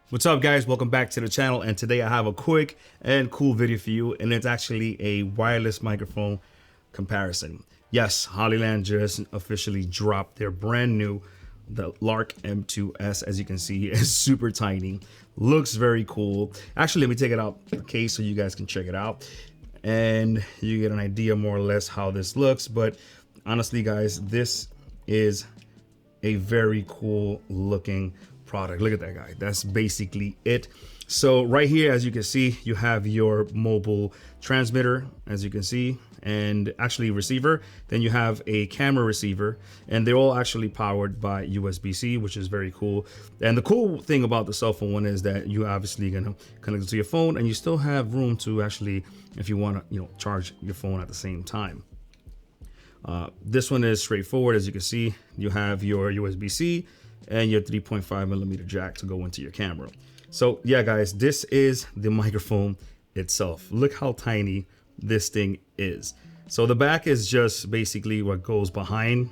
What's up, guys? Welcome back to the channel, and today I have a quick and cool video for you, and it's actually a wireless microphone comparison. Yes, HOLLYLAND just officially dropped their brand new Lark M2s. As you can see, it's super tiny, looks very cool. Actually, let me take it out the case so you guys can check it out and you get an idea more or less how this looks. But honestly, guys, this is a very cool looking product. Look at that guy. That's basically it. So right here, as you can see, you have your mobile transmitter, as you can see, and actually receiver. Then you have a camera receiver, and they're all actually powered by USB-C, which is very cool. And the cool thing about the cell phone one is that you obviously gonna connect it to your phone, and you still have room to actually, if you want to, charge your phone at the same time. This one is straightforward. As you can see, you have your USB-C and your 3.5mm jack to go into your camera. So yeah, guys, this is the microphone itself. Look how tiny this thing is. So the back is just basically what goes behind,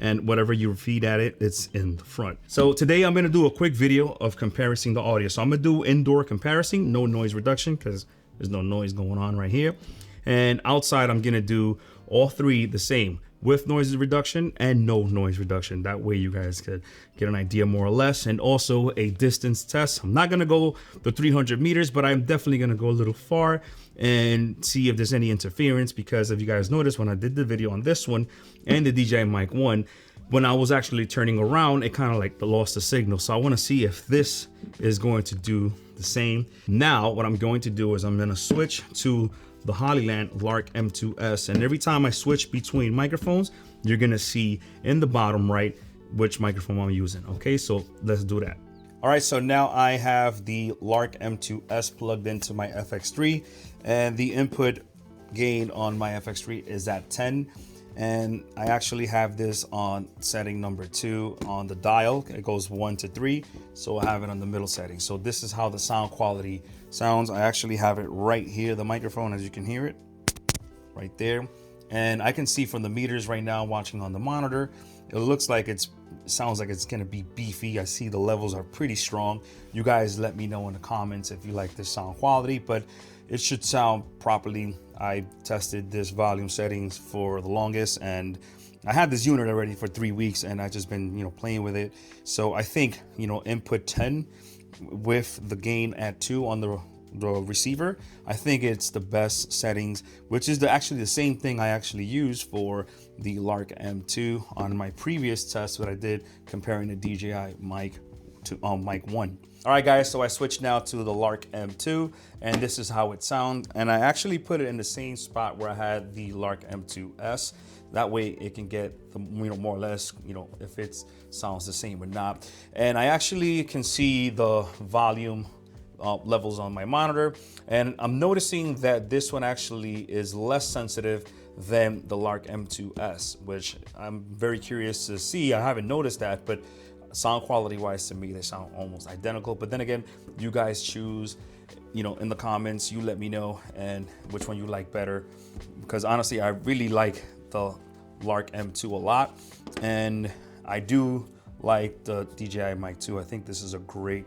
and whatever you feed at it, it's in the front. So today I'm gonna do a quick video of comparing the audio. So I'm gonna do indoor comparison, no noise reduction, because there's no noise going on right here. And outside, I'm gonna do all three the same, with noise reduction and no noise reduction. That way you guys could get an idea more or less. And also a distance test. I'm not gonna go the 300 meters, but I'm definitely gonna go a little far and see if there's any interference, because if you guys noticed when I did the video on this one and the DJI Mic 1, when I was actually turning around, it kind of like lost the signal. So I wanna see if this is going to do the same. Now, what I'm going to do is I'm gonna switch to the HOLLYLAND Lark M2s, and every time I switch between microphones, you're gonna see in the bottom right which microphone I'm using. Okay, so let's do that. All right, so now I have the Lark M2s plugged into my FX3, and the input gain on my FX3 is at 10. And I actually have this on setting number 2 on the dial. It goes 1 to 3, so I have it on the middle setting. So this is how the sound quality sounds. I actually have it right here, the microphone, as you can hear it right there. And I can see from the meters right now, watching on the monitor, it looks like it sounds like it's gonna be beefy. I see the levels are pretty strong. You guys let me know in the comments if you like this sound quality, but it should sound properly. I tested this volume settings for the longest, and I had this unit already for 3 weeks, and I just been playing with it. So I think input 10 with the gain at 2 on the receiver, I think it's the best settings, which is actually the same thing I actually used for the Lark M2 on my previous test that I did comparing the DJI Mic to Mic 1. All right, guys, so I switched now to the Lark M2, and this is how it sounds. And I actually put it in the same spot where I had the Lark M2s. That way it can get the, more or less, if it sounds the same or not. And I actually can see the volume levels on my monitor, and I'm noticing that this one actually is less sensitive than the Lark M2s, which I'm very curious to see. I haven't noticed that, but sound quality wise, to me, they sound almost identical. But then again, you guys choose, in the comments, you let me know and which one you like better, because honestly, I really like the Lark M2 a lot, and I do like the DJI Mic 2. I think this is a great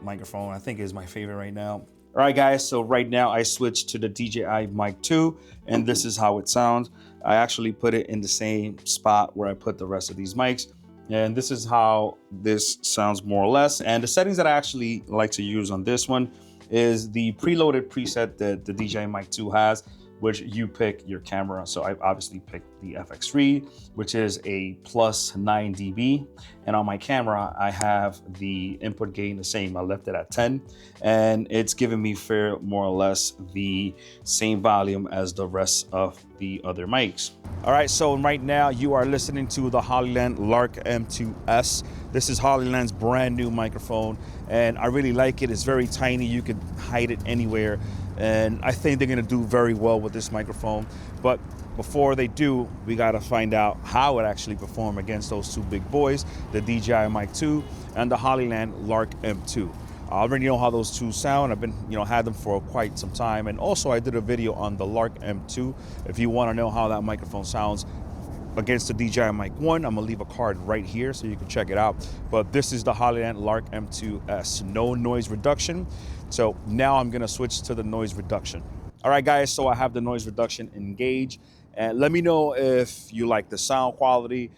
microphone. I think it is my favorite right now. All right, guys, so right now I switched to the DJI Mic 2, and this is how it sounds. I actually put it in the same spot where I put the rest of these mics, and this is how this sounds more or less. And the settings that I actually like to use on this one is the preloaded preset that the DJI Mic 2 has, which you pick your camera. So I obviously picked the FX3, which is a plus 9 dB. And on my camera, I have the input gain the same. I left it at 10, and it's giving me more or less the same volume as the rest of the other mics. All right, so right now you are listening to the HOLLYLAND Lark M2s. This is HOLLYLAND's brand new microphone, and I really like it. It's very tiny. You can hide it anywhere. And I think they're gonna do very well with this microphone. But before they do, we gotta find out how it actually performs against those two big boys, the DJI Mic 2 and the HOLLYLAND Lark M2. I already know how those two sound. I've been, had them for quite some time. And also I did a video on the Lark M2. If you wanna know how that microphone sounds, against the DJI Mic 1. I'm gonna leave a card right here so you can check it out. But this is the HOLLYLAND Lark M2s, no noise reduction. So now I'm gonna switch to the noise reduction. All right, guys, so I have the noise reduction engaged. And let me know if you like the sound quality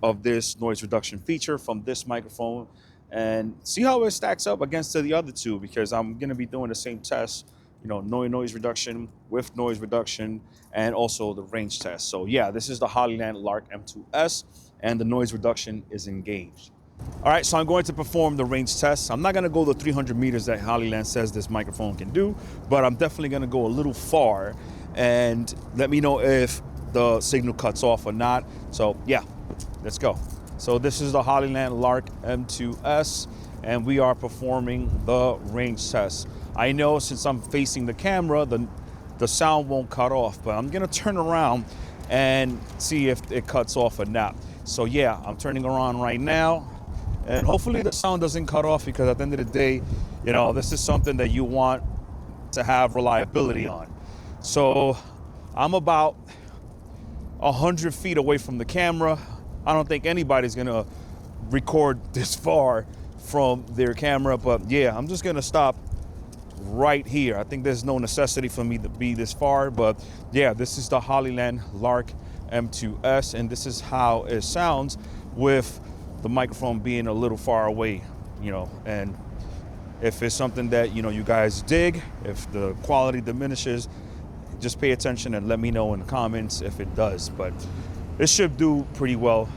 of this noise reduction feature from this microphone, and see how it stacks up against the other two, because I'm gonna be doing the same test, you know, noise reduction with noise reduction, and also the range test. So yeah, this is the HOLLYLAND Lark M2s, and the noise reduction is engaged. All right, so I'm going to perform the range test. I'm not gonna go the 300 meters that HOLLYLAND says this microphone can do, but I'm definitely gonna go a little far, and let me know if the signal cuts off or not. So yeah, let's go. So this is the HOLLYLAND Lark M2s, and we are performing the range test. I know since I'm facing the camera, the sound won't cut off, but I'm gonna turn around and see if it cuts off or not. So yeah, I'm turning around right now, and hopefully the sound doesn't cut off, because at the end of the day, you know, this is something that you want to have reliability on. So I'm about 100 feet away from the camera. I don't think anybody's gonna record this far from their camera, but yeah, I'm just gonna stop right here. I think there's no necessity for me to be this far, but yeah, this is the HOLLYLAND Lark M2s, and this is how it sounds with the microphone being a little far away, you know. And if it's something that, you know, you guys dig, if the quality diminishes, just pay attention and let me know in the comments if it does. But it should do pretty well.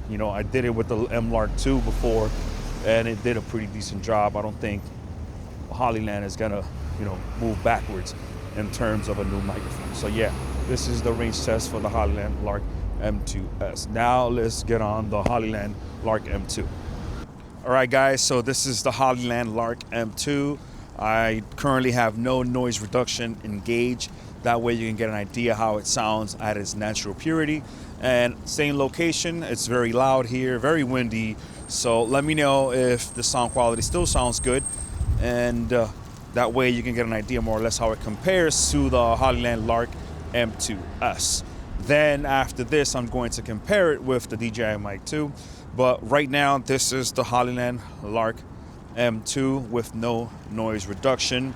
You know, I did it with the M2 before, and it did a pretty decent job. I don't think HOLLYLAND is gonna, you know, move backwards in terms of a new microphone. So yeah, this is the range test for the HOLLYLAND Lark M2s. Now let's get on the HOLLYLAND Lark M2. All right, guys, so this is the HOLLYLAND Lark M2. I currently have no noise reduction engaged. That way you can get an idea how it sounds at its natural purity. And same location, it's very loud here, very windy. So let me know if the sound quality still sounds good. And that way you can get an idea more or less how it compares to the HOLLYLAND Lark M2s. Then after this, I'm going to compare it with the DJI Mic 2. But right now, this is the HOLLYLAND Lark M2 with no noise reduction.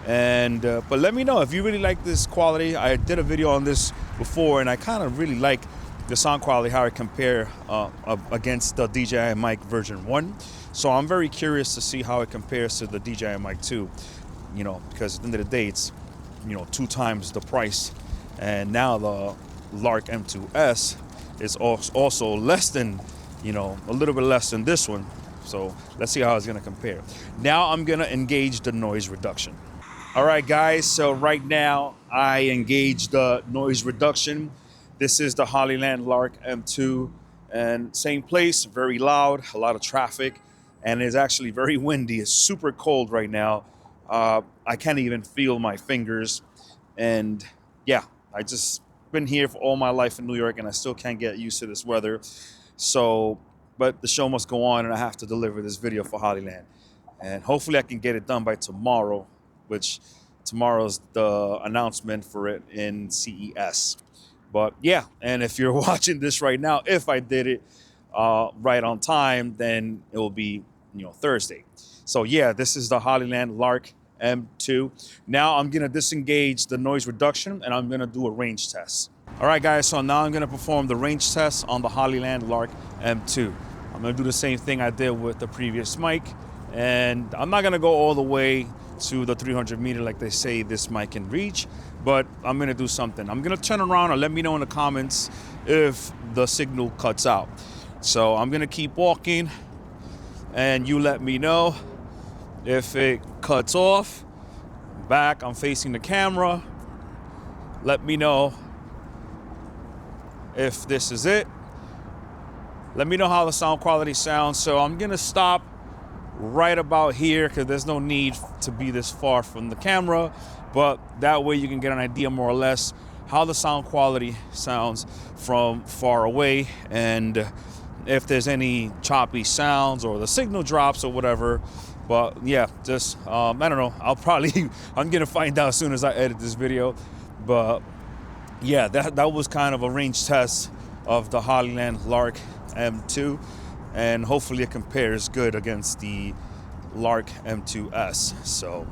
And but let me know if you really like this quality. I did a video on this before, and I kind of really like the sound quality, how it compare against the DJI Mic version 1. So I'm very curious to see how it compares to the DJI Mic 2, you know, because at the end of the day, it's, you know, 2 times the price. And now the Lark M2s is also less than, you know, a little bit less than this one. So let's see how it's gonna compare. Now I'm gonna engage the noise reduction. All right, guys, so right now I engaged the noise reduction. This is the HOLLYLAND Lark M2, and same place, very loud, a lot of traffic, and it's actually very windy. It's super cold right now. I can't even feel my fingers. And yeah, I just been here for all my life in New York, and I still can't get used to this weather. So, but the show must go on, and I have to deliver this video for HOLLYLAND. And hopefully I can get it done by tomorrow, which tomorrow's the announcement for it in CES. But yeah, and if you're watching this right now, if I did it right on time, then it will be, you know, Thursday. So yeah, this is the HOLLYLAND Lark M2. Now I'm gonna disengage the noise reduction, and I'm gonna do a range test. All right, guys, so now I'm gonna perform the range test on the HOLLYLAND Lark M2. I'm gonna do the same thing I did with the previous mic, and I'm not gonna go all the way to the 300 meter like they say this mic can reach, but I'm gonna do something. I'm gonna turn around and let me know in the comments if the signal cuts out. So I'm gonna keep walking, and you let me know if it cuts off. Back, I'm facing the camera. Let me know if this is it. Let me know how the sound quality sounds. So I'm gonna stop right about here, because there's no need to be this far from the camera, but that way you can get an idea more or less how the sound quality sounds from far away, and if there's any choppy sounds or the signal drops or whatever. But yeah, just I don't know, I'm gonna find out as soon as I edit this video. But yeah, that was kind of a range test of the HOLLYLAND Lark M2, and hopefully it compares good against the Lark M2s. So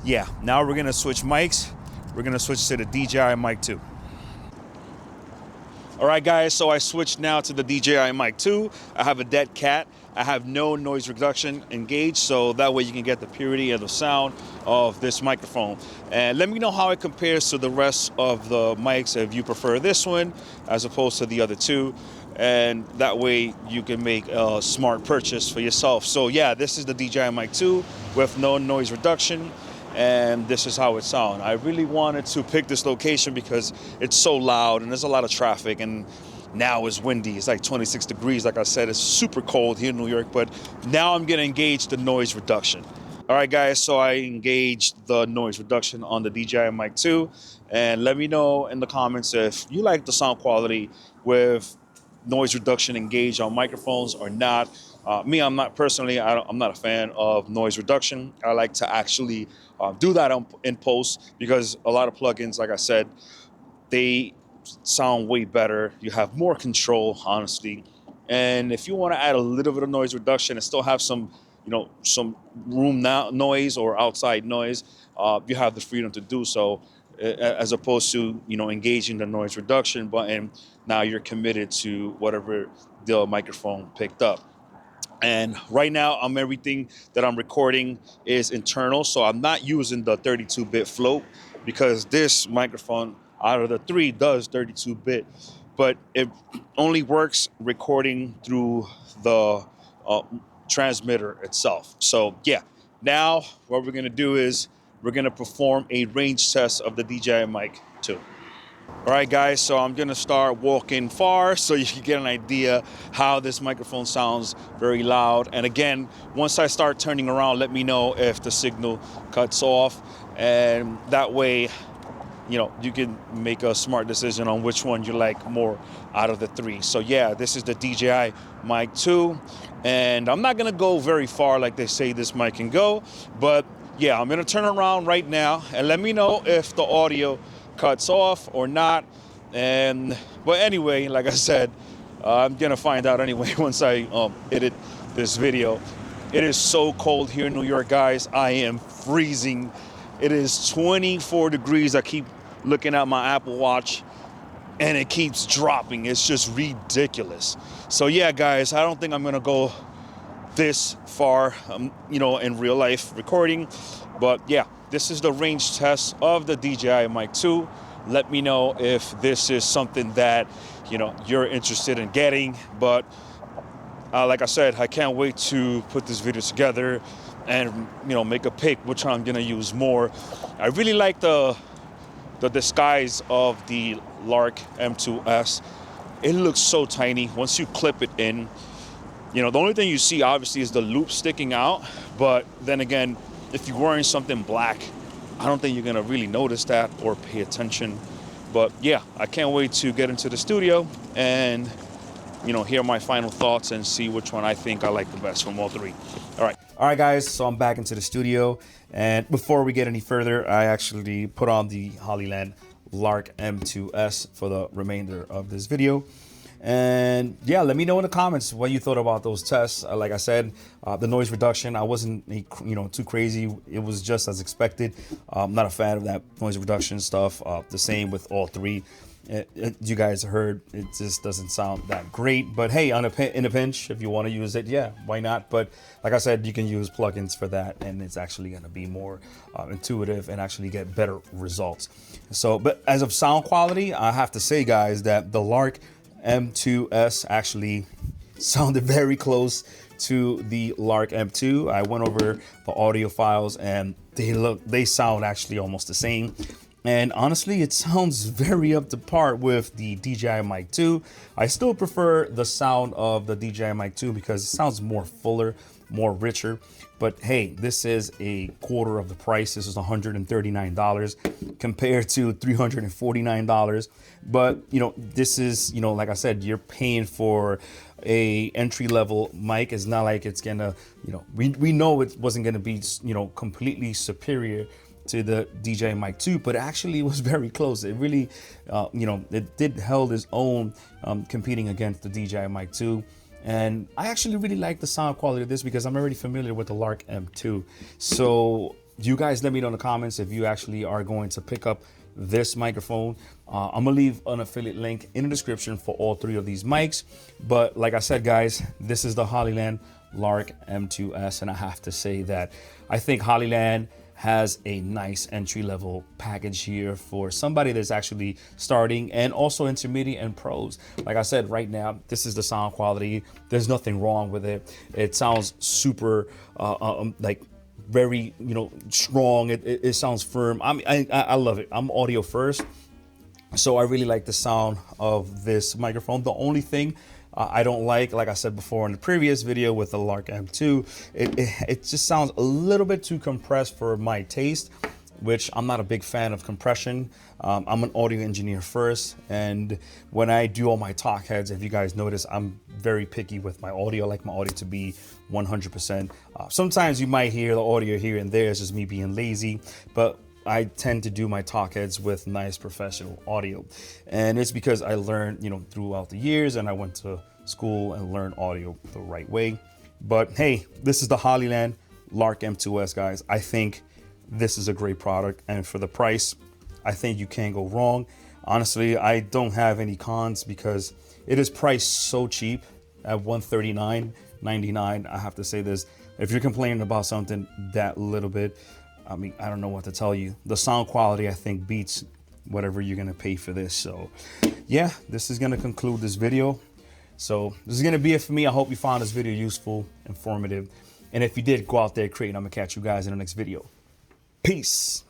yeah, now we're gonna switch mics. We're gonna switch to the DJI Mic 2. All right, guys, so I switched now to the DJI Mic 2. I have a dead cat. I have no noise reduction engaged, so that way you can get the purity of the sound of this microphone. And let me know how it compares to the rest of the mics, if you prefer this one as opposed to the other two. And that way you can make a smart purchase for yourself. So yeah, this is the DJI Mic 2 with no noise reduction. And this is how it sounds. I really wanted to pick this location because it's so loud and there's a lot of traffic, and now it's windy. It's like 26 degrees. Like I said, it's super cold here in New York, but now I'm gonna engage the noise reduction. All right, guys, so I engaged the noise reduction on the DJI Mic 2, and let me know in the comments if you like the sound quality with noise reduction engaged on microphones or not. Me, I'm not personally, I'm not a fan of noise reduction. I like to actually do that in post, because a lot of plugins, like I said, they sound way better. You have more control, honestly. And if you want to add a little bit of noise reduction and still have some, some room noise or outside noise, you have the freedom to do so, as opposed to, engaging the noise reduction button. Now you're committed to whatever the microphone picked up. And right now, everything that I'm recording is internal, so I'm not using the 32-bit float, because this microphone out of the three does 32-bit, but it only works recording through the transmitter itself. So yeah, now what we're gonna do is we're gonna perform a range test of the DJI Mic 2. All right, guys, so I'm gonna start walking far so you can get an idea how this microphone sounds very loud. And again, once I start turning around, let me know if the signal cuts off, and that way, you can make a smart decision on which one you like more out of the three. So yeah, this is the DJI Mic 2, and I'm not gonna go very far like they say this mic can go, but yeah, I'm gonna turn around right now and let me know if the audio cuts off or not. But anyway, like I said, I'm gonna find out anyway once I edit this video. It is so cold here in New York, guys. I am freezing. It is 24 degrees. I keep looking at my Apple Watch and it keeps dropping. It's just ridiculous. So yeah, guys, I don't think I'm gonna go this far, in real life recording. But yeah, this is the range test of the DJI Mic 2. Let me know if this is something that, you're interested in getting. But like I said, I can't wait to put this video together and, make a pick which one I'm gonna use more. I really like the disguise of the Lark M2s. It looks so tiny once you clip it in. The only thing you see obviously is the loop sticking out, but then again, if you're wearing something black, I don't think you're gonna really notice that or pay attention. But yeah, I can't wait to get into the studio and, hear my final thoughts and see which one I think I like the best from all three. All right, guys, so I'm back into the studio. And before we get any further, I actually put on the HOLLYLAND Lark M2s for the remainder of this video. And yeah, let me know in the comments what you thought about those tests. Like I said, the noise reduction, I wasn't too crazy. It was just as expected. I'm not a fan of that noise reduction stuff. The same with all three. You guys heard, it just doesn't sound that great. But hey, in a pinch, if you want to use it, yeah, why not? But like I said, you can use plugins for that, and it's actually going to be more intuitive and actually get better results. So, but as of sound quality, I have to say, guys, that the Lark M2s actually sounded very close to the Lark M2. I went over the audio files and they sound actually almost the same. And honestly, it sounds very up to par with the DJI Mic 2. I still prefer the sound of the DJI Mic 2 because it sounds more fuller, more richer. But hey, this is a quarter of the price. This is $139 compared to $349. But this is, like I said, you're paying for a entry-level mic. It's not like it's gonna, we know it wasn't gonna be, completely superior to the DJI Mic 2, but actually it was very close. It really, you know, it did held its own competing against the DJI Mic 2. And I actually really like the sound quality of this because I'm already familiar with the Lark M2. So you guys let me know in the comments if you actually are going to pick up this microphone. I'm gonna leave an affiliate link in the description for all three of these mics. But like I said, guys, this is the HOLLYLAND Lark M2s, and I have to say that I think HOLLYLAND has a nice entry-level package here for somebody that's actually starting, and also intermediate and pros. Like I said, right now, this is the sound quality. There's nothing wrong with it. It sounds super, like very, you know, strong. It sounds firm. I love it. I'm audio first, so I really like the sound of this microphone. The only thing I don't like I said before in the previous video with the Lark M2, it just sounds a little bit too compressed for my taste, which I'm not a big fan of compression. I'm an audio engineer first, and when I do all my talk heads, if you guys notice, I'm very picky with my audio. I like my audio to be 100%. Sometimes you might hear the audio here and there. It's just me being lazy, but I tend to do my talk heads with nice professional audio. And it's because I learned, you know, throughout the years, and I went to school and learned audio the right way. But hey, this is the HOLLYLAND Lark M2s, guys. I think this is a great product, and for the price, I think you can't go wrong. Honestly, I don't have any cons because it is priced so cheap at $139.99. I have to say this, if you're complaining about something that little bit, I mean, I don't know what to tell you. The sound quality, I think, beats whatever you're gonna pay for this. So yeah, this is gonna conclude this video. So this is gonna be it for me. I hope you found this video useful, informative. And if you did, go out there, create, and I'm gonna catch you guys in the next video. Peace.